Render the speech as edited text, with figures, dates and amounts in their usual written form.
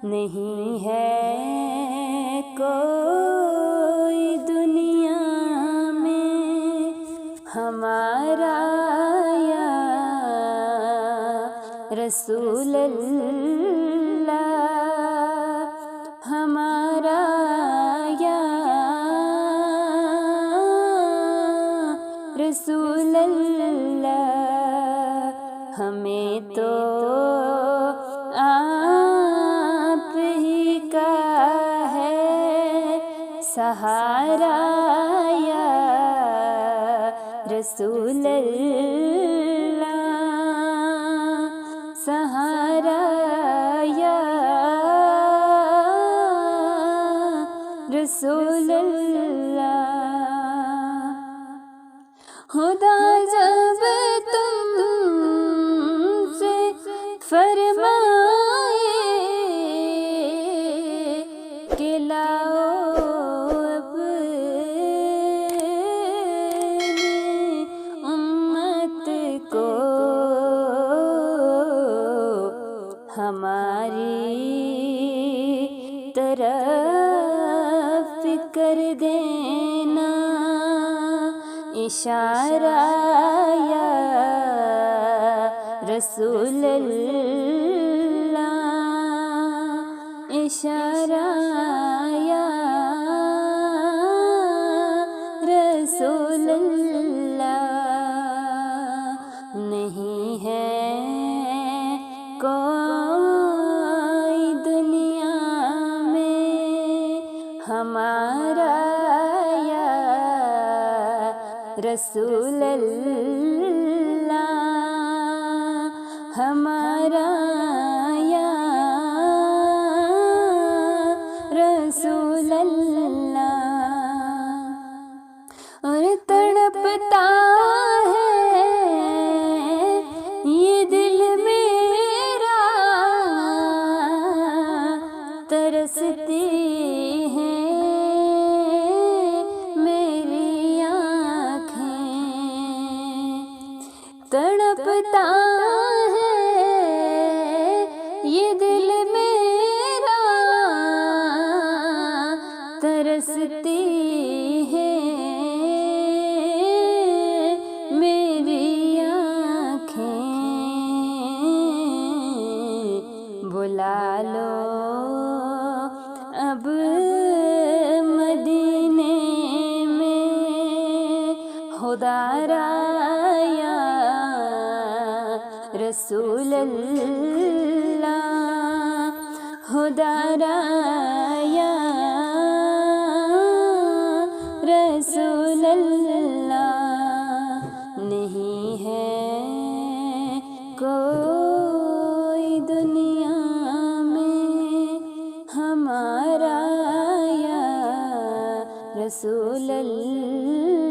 نہیں ہے کوئی دنیا میں ہمارا یا رسول اللہ، ہمارا یا رسول اللہ۔ ہمیں تو آپ ہی کا ہے سہارا یا رسول اللہ، سہارا یا رسول اللہ۔ خدا جب تم سے فرمائے کہ لاؤ اپنی امت کو، ہماری طرف کر دینا اشارہ یا رسول اللہ، اشارہ یا رسول اللہ۔ نہیں ہے کوئی دنیا میں ہمارا یا رسول اللہ، ہمارا یا رسول اللہ۔ اور تڑپتا ہے یہ دل میرا، ترستی ہیں میری آنکھیں، تڑپتا ہے یہ دل میرا، ترستی ہے میری آنکھیں۔ بلا لو اب مدینے میں خدا را یا رسول اللہ، خدا را یا رسول اللہ۔ نہیں ہے کوئی دنیا میں ہمارا یا رسول اللہ۔